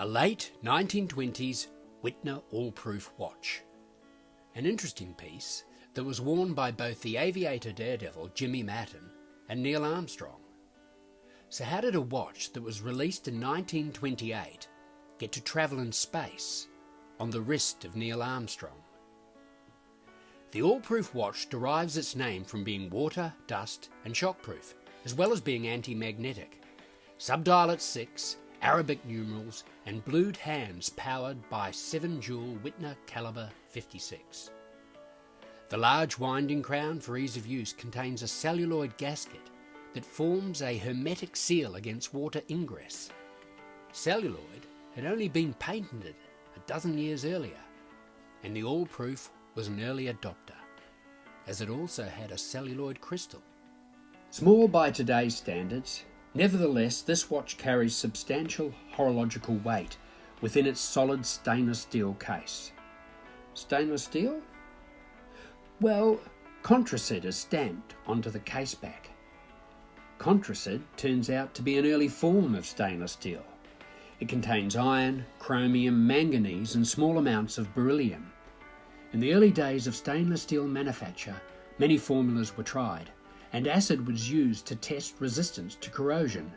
A late 1920s Whitner all-proof watch. An interesting piece that was worn by both the aviator daredevil Jimmie Mattern and Neil Armstrong. So how did a watch that was released in 1928 get to travel in space on the wrist of Neil Armstrong? The all-proof watch derives its name from being water, dust and shockproof, as well as being anti-magnetic. Subdial at 6, Arabic numerals and blued hands powered by 7-jewel Whitner caliber 56. The large winding crown for ease of use contains a celluloid gasket that forms a hermetic seal against water ingress. Celluloid had only been patented a dozen years earlier, and the all-proof was an early adopter, as it also had a celluloid crystal. Small by today's standards, nevertheless this watch carries substantial horological weight within its solid stainless steel case. Stainless steel? Well, contracid is stamped onto the case back. Contracid turns out to be an early form of stainless steel. It contains iron, chromium, manganese and small amounts of beryllium. In the early days of stainless steel manufacture, many formulas were tried, and acid was used to test resistance to corrosion.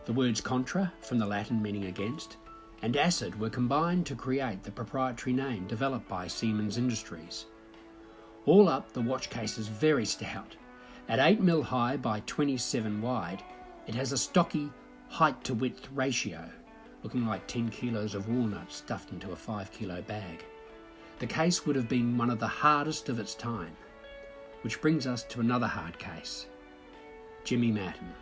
The words contra, from the Latin meaning against, and acid were combined to create the proprietary name developed by Siemens Industries. All up, the watch case is very stout. At 8mm high by 27 wide, it has a stocky height to width ratio, looking like 10 kilos of walnuts stuffed into a 5-kilo bag. The case would have been one of the hardest of its time, which brings us to another hard case, Jimmie Mattern.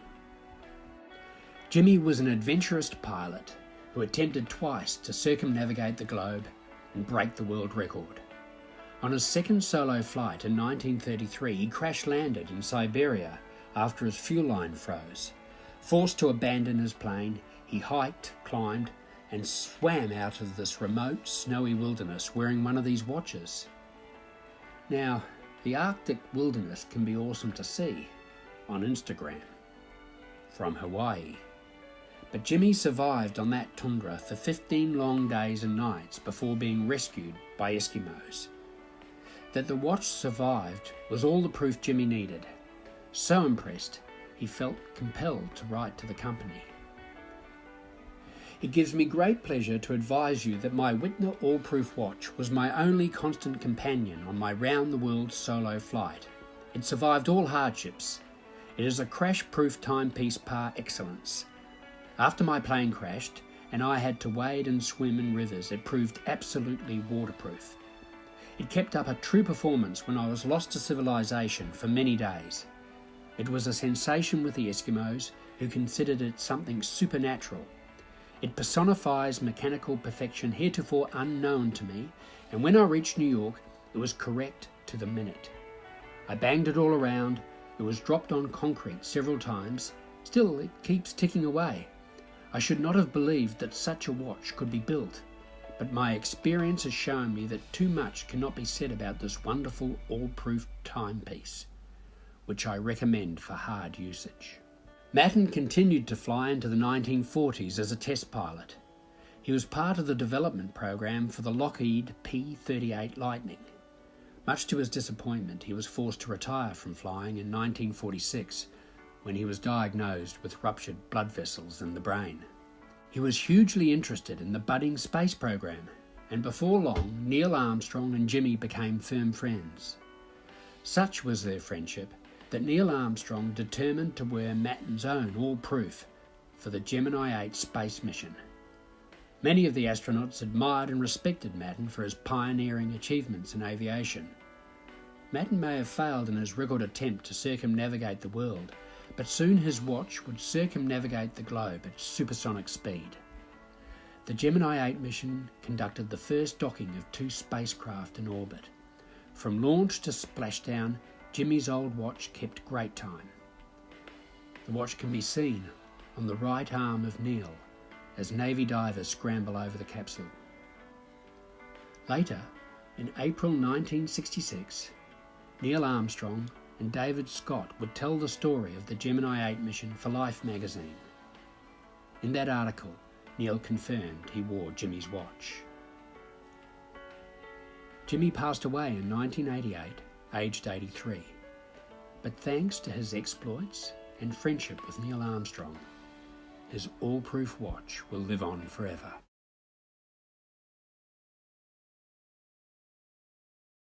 Jimmie was an adventurous pilot who attempted twice to circumnavigate the globe and break the world record. On his second solo flight in 1933, he crash-landed in Siberia after his fuel line froze. Forced to abandon his plane, he hiked, climbed, and swam out of this remote, snowy wilderness wearing one of these watches. Now, the Arctic wilderness can be awesome to see on Instagram from Hawaii. But Jimmie survived on that tundra for 15 long days and nights before being rescued by Eskimos. That the watch survived was all the proof Jimmie needed. So impressed, he felt compelled to write to the company. It gives me great pleasure to advise you that my Whitner all-proof watch was my only constant companion on my round-the-world solo flight. It survived all hardships. It is a crash-proof timepiece par excellence. After my plane crashed and I had to wade and swim in rivers, it proved absolutely waterproof. It kept up a true performance when I was lost to civilization for many days. It was a sensation with the Eskimos, who considered it something supernatural. It personifies mechanical perfection heretofore unknown to me, and when I reached New York, it was correct to the minute. I banged it all around, it was dropped on concrete several times, still it keeps ticking away. I should not have believed that such a watch could be built, but my experience has shown me that too much cannot be said about this wonderful all-proof timepiece, which I recommend for hard usage. Mattern continued to fly into the 1940s as a test pilot. He was part of the development program for the Lockheed P-38 Lightning. Much to his disappointment, he was forced to retire from flying in 1946 when he was diagnosed with ruptured blood vessels in the brain. He was hugely interested in the budding space program, and before long, Neil Armstrong and Jimmie became firm friends. Such was their friendship that Neil Armstrong determined to wear Mattern's own all-proof for the Gemini 8 space mission. Many of the astronauts admired and respected Mattern for his pioneering achievements in aviation. Mattern may have failed in his record attempt to circumnavigate the world, but soon his watch would circumnavigate the globe at supersonic speed. The Gemini 8 mission conducted the first docking of 2 spacecraft in orbit. From launch to splashdown, Jimmie's old watch kept great time. The watch can be seen on the right arm of Neil as Navy divers scramble over the capsule. Later, in April 1966, Neil Armstrong and David Scott would tell the story of the Gemini 8 mission for Life magazine. In that article, Neil confirmed he wore Jimmie's watch. Jimmie passed away in 1988, aged 83. But thanks to his exploits and friendship with Neil Armstrong, his all-proof watch will live on forever.